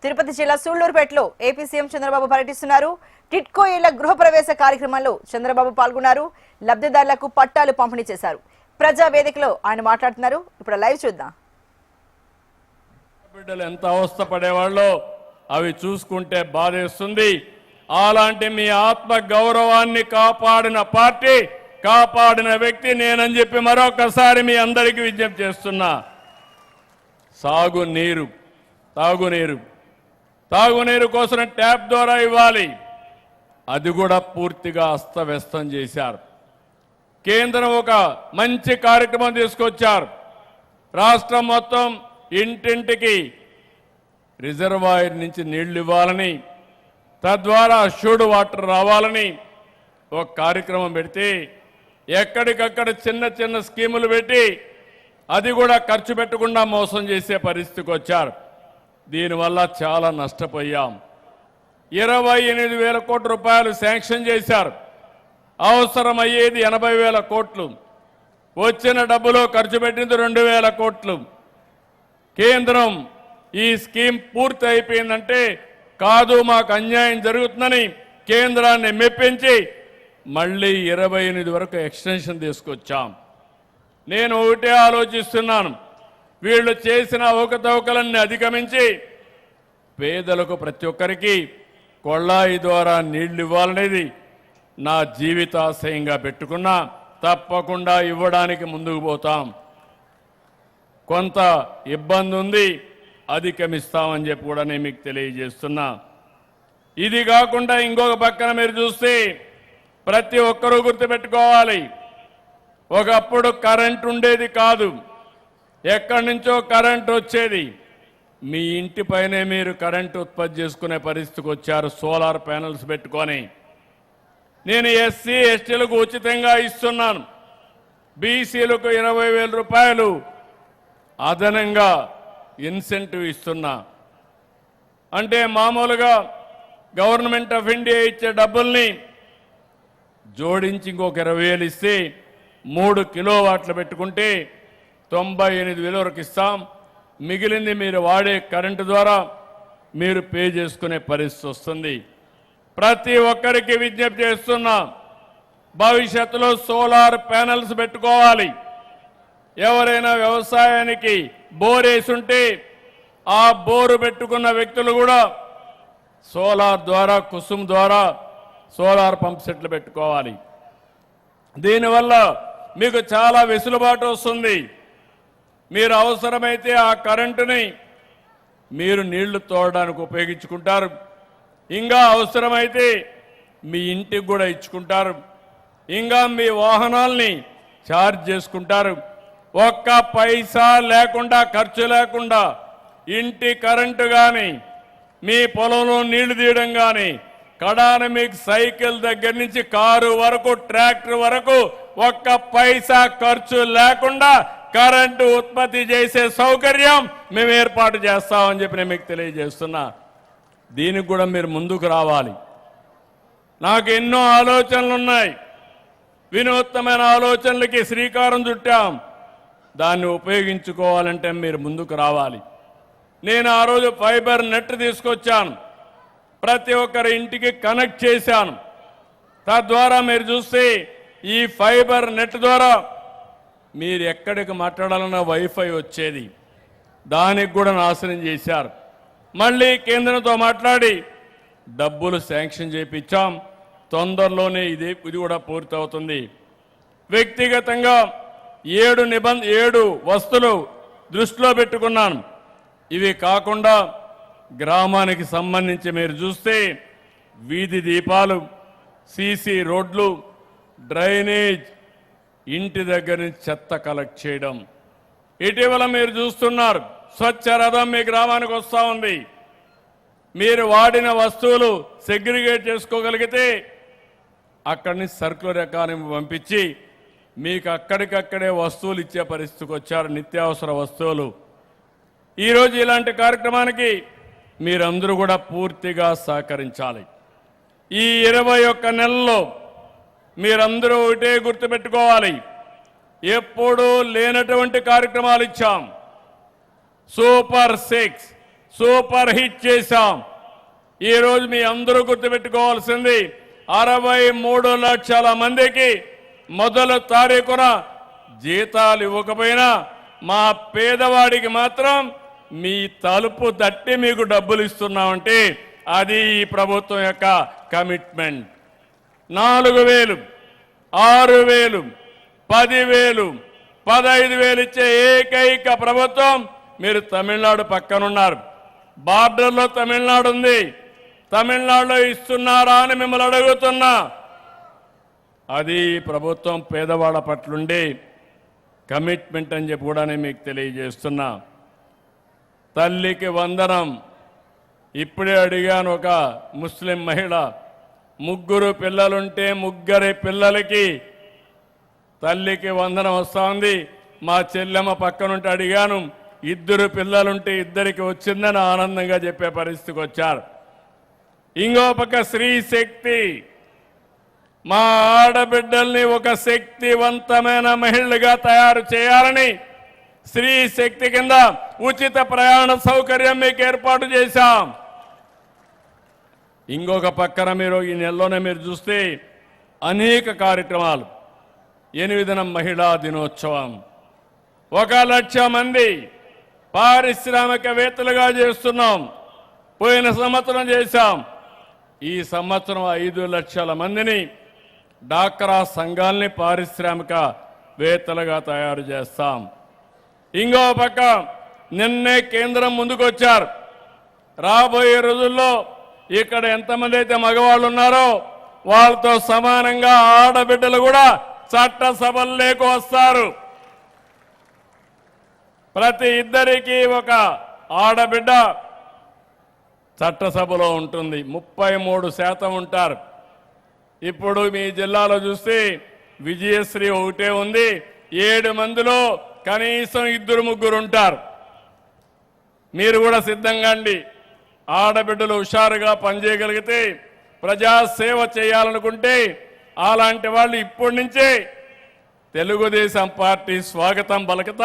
తిరుపతి జిల్లా సూళ్లూరుపేటలో AP CM Chandrababu పర్యటిస్తున్నారు. టిట్కో ఇళ్ల గృహప్రవేశ కార్యక్రమంలో చంద్రబాబు పాల్గొన్నారు. లబ్ధిదారులకు పట్టాలు పంపిణీ చేశారు. ప్రజా వేదికలో ఆయన మాట్లాడుతున్నారు. ఇప్పుడు లైవ్ చూద్దాం. బిడ్డలు ఎంత అవస్థ పడేవాళ్ళో అవి చూసుకుంటే బాధేస్తుంది. అలాంటి మీ ఆత్మ గౌరవాన్ని కాపాడిన పార్టీ, కాపాడిన వ్యక్తి నేనని చెప్పి మరొకసారి మీ అందరికీ విజ్ఞప్తి చేస్తున్నా. తాగునీరు కోసం ట్యాప్ ద్వారా ఇవ్వాలి. అది కూడా పూర్తిగా అస్తవ్యస్తం చేశారు. కేంద్రం ఒక మంచి కార్యక్రమం తీసుకొచ్చారు. రాష్ట్రం మొత్తం ఇంటింటికి రిజర్వాయర్ నుంచి నీళ్లు ఇవ్వాలని, తద్వారా షూడ్ వాటర్ రావాలని ఒక కార్యక్రమం పెడితే ఎక్కడికక్కడ చిన్న చిన్న స్కీములు పెట్టి అది కూడా ఖర్చు పెట్టకుండా మోసం చేసే పరిస్థితికి వచ్చారు. దీనివల్ల చాలా నష్టపోయాం. 28,000 కోట్ల రూపాయలు శాంక్షన్ చేశారు. అవసరమయ్యేది 80,000 కోట్లు. వచ్చిన డబ్బులో ఖర్చు పెట్టింది 2,000 కోట్లు. కేంద్రం ఈ స్కీమ్ పూర్తి అయిపోయిందంటే కాదు, మాకు అన్యాయం జరుగుతుందని కేంద్రాన్ని మెప్పించి మళ్ళీ 28 వరకు ఎక్స్టెన్షన్ తీసుకొచ్చాం. నేను ఒకటే ఆలోచిస్తున్నాను, వీళ్ళు చేసిన అవకతవకలన్నీ అధిగమించి పేదలకు ప్రతి ఒక్కరికి కొళ్ళాయి ద్వారా నీళ్లు ఇవ్వాలనేది నా జీవితాశయంగా పెట్టుకున్నా. తప్పకుండా ఇవ్వడానికి ముందుకు పోతాం. కొంత ఇబ్బంది ఉంది, అధిగమిస్తామని చెప్పి కూడా నేను మీకు తెలియజేస్తున్నా. ఇది కాకుండా ఇంకొక పక్కన మీరు చూస్తే ప్రతి ఒక్కరూ గుర్తుపెట్టుకోవాలి, ఒకప్పుడు కరెంట్ ఉండేది కాదు, ఎక్కడి నుంచో కరెంట్ వచ్చేది. మీ ఇంటిపైనే మీరు కరెంట్ ఉత్పత్తి చేసుకునే పరిస్థితికి వచ్చారు సోలార్ ప్యానెల్స్ పెట్టుకొని. నేను ఎస్సీ ఎస్టీలకు ఉచితంగా ఇస్తున్నాను. బీసీలకు 20,000 రూపాయలు అదనంగా ఇన్సెంటివ్ ఇస్తున్నా. అంటే మామూలుగా గవర్నమెంట్ ఆఫ్ ఇండియా ఇచ్చే డబ్బుల్ని జోడించి ఇంకొక 20,000 ఇస్తే 3 కిలోవాట్లు పెట్టుకుంటే 98,000 వరకు ఇస్తాం. మిగిలింది మీరు వాడే కరెంటు ద్వారా మీరు పే చేసుకునే పరిస్థితి వస్తుంది. ప్రతి ఒక్కరికి విజ్ఞప్తి చేస్తున్నా, భవిష్యత్తులో సోలార్ ప్యానెల్స్ పెట్టుకోవాలి. ఎవరైనా వ్యవసాయానికి బోరేసుంటే ఆ బోరు పెట్టుకున్న వ్యక్తులు కూడా సోలార్ ద్వారా, కుసుమ్ ద్వారా సోలార్ పంప్ సెట్లు పెట్టుకోవాలి. దీనివల్ల మీకు చాలా వెసులుబాటు వస్తుంది. మీరు అవసరమైతే ఆ కరెంటుని మీరు నీళ్లు తోడడానికి ఉపయోగించుకుంటారు. ఇంకా అవసరమైతే మీ ఇంటికి కూడా ఇచ్చుకుంటారు. ఇంకా మీ వాహనాల్ని ఛార్జ్ చేసుకుంటారు. ఒక్క పైసా లేకుండా, ఖర్చు లేకుండా ఇంటి కరెంటు కానీ, మీ పొలంలో నీళ్లు తీయడం కానీ, కడాన మీకు సైకిల్ దగ్గర నుంచి కారు వరకు, ట్రాక్టర్ వరకు ఒక్క పైసా ఖర్చు లేకుండా కరెంటు ఉత్పత్తి చేసే సౌకర్యం మేము ఏర్పాటు చేస్తామని చెప్పి నేను మీకు తెలియజేస్తున్నా. దీనికి కూడా మీరు ముందుకు రావాలి. నాకు ఎన్నో ఆలోచనలు ఉన్నాయి. వినూత్నమైన ఆలోచనలకి శ్రీకారం చుట్టాం. దాన్ని ఉపయోగించుకోవాలంటే మీరు ముందుకు రావాలి. నేను ఆ రోజు ఫైబర్ నెట్ తీసుకొచ్చాను. ప్రతి ఒక్కరి ఇంటికి కనెక్ట్ చేశాను. తద్వారా మీరు చూస్తే ఈ ఫైబర్ నెట్ ద్వారా మీరు ఎక్కడికి మాట్లాడాలన్నా వైఫై వచ్చేది. దానికి కూడా నాశనం చేశారు. మళ్ళీ కేంద్రంతో మాట్లాడి డబ్బులు శాంక్షన్ చేయించాం. తొందరలోనే ఇది కూడా పూర్తవుతుంది. వ్యక్తిగతంగా 7 వస్తువులు దృష్టిలో పెట్టుకున్నాను. ఇవి కాకుండా గ్రామానికి సంబంధించి మీరు చూస్తే వీధి దీపాలు, సీసీ రోడ్లు, డ్రైనేజ్, ఇంటి దగ్గర నుంచి చెత్త కలెక్ట్ చేయడం. ఇటీవల మీరు చూస్తున్నారు, స్వచ్ఛ రథం మీ గ్రామానికి వస్తూ ఉంది. మీరు వాడిన వస్తువులు సెగ్రిగేట్ చేసుకోగలిగితే అక్కడి నుంచి సర్కులర్ ఎకానమీ పంపించి మీకు అక్కడికక్కడే వస్తువులు ఇచ్చే పరిస్థితికి వచ్చారు, నిత్యావసర వస్తువులు. ఈరోజు ఇలాంటి కార్యక్రమానికి మీరందరూ కూడా పూర్తిగా సహకరించాలి. ఈ 21 నెలల్లో మీరందరూ ఒకటే గుర్తుపెట్టుకోవాలి, ఎప్పుడూ లేనటువంటి కార్యక్రమాలు ఇచ్చాం. సూపర్ 6 సూపర్ హిట్ చేశాం. ఈరోజు మీ అందరూ గుర్తుపెట్టుకోవాల్సింది 63 లక్షల మందికి మొదటి తారీఖున జీతాలు ఇవ్వకపోయినా మా పేదవాడికి మాత్రం మీ తలుపు తట్టి మీకు డబ్బులు ఇస్తున్నామంటే అది ఈ ప్రభుత్వం యొక్క కమిట్మెంట్. 4,000, 6,000, 10,000, 15,000 ఇచ్చే ఏకైక ప్రభుత్వం మీరు తమిళనాడు పక్కనున్నారు. బార్డర్లో తమిళనాడు ఉంది. తమిళనాడులో ఇస్తున్నారా అని మిమ్మల్ని అడుగుతున్నా. అది ఈ ప్రభుత్వం పేదవాళ్ళ పట్లుండే కమిట్మెంట్ అని చెప్పి కూడా నేను మీకు తెలియజేస్తున్నా. తల్లికి వందనం. ఇప్పుడే అడిగాను ఒక ముస్లిం మహిళ, 3 పిల్లలుంటే 3 పిల్లలకి తల్లికి వందనం వస్తూ ఉంది. మా చెల్లెమ్మ పక్కనుంటే అడిగాను, 2 పిల్లలుంటే 2కి వచ్చిందని ఆనందంగా చెప్పే పరిస్థితికి వచ్చారు. ఇంకో పక్క స్త్రీ శక్తి. మా ఆడబిడ్డల్ని ఒక శక్తివంతమైన మహిళలుగా తయారు చేయాలని స్త్రీ శక్తి కింద ఉచిత ప్రయాణ సౌకర్యం మీకు ఏర్పాటు చేశాం. ఇంకొక పక్కన మీరు ఈ నెలలోనే మీరు చూస్తే అనేక కార్యక్రమాలు. 8వ మహిళా దినోత్సవం. 1 లక్ష మంది పారిశ్రామికవేత్తలుగా చేస్తున్నాం. పోయిన సంవత్సరం చేశాం. ఈ సంవత్సరం 5 లక్షల మందిని డాక్రా సంఘాల్ని పారిశ్రామికవేత్తలుగా తయారు చేస్తాం. ఇంకో పక్క నిన్నే కేంద్రం ముందుకొచ్చారు. రాబోయే రోజుల్లో ఇక్కడ ఎంతమంది అయితే మగవాళ్ళు ఉన్నారో వాళ్ళతో సమానంగా ఆడబిడ్డలు కూడా చట్టసభల్లోకి వస్తారు. ప్రతి ఇద్దరికి ఒక ఆడబిడ్డ చట్టసభలో ఉంటుంది. 33% ఉంటారు. ఇప్పుడు మీ జిల్లాలో చూస్తే విజయశ్రీ ఒకటే ఉంది. 7 మందిలో కనీసం 2-3 ఉంటారు. మీరు కూడా సిద్ధంగా అండి. ఆడబిడ్డలు హుషారుగా పనిచేయగలిగితే, ప్రజాసేవ చేయాలనుకుంటే అలాంటి వాళ్ళు ఇప్పటి నుంచే తెలుగుదేశం పార్టీ స్వాగతం పలుకుతారు.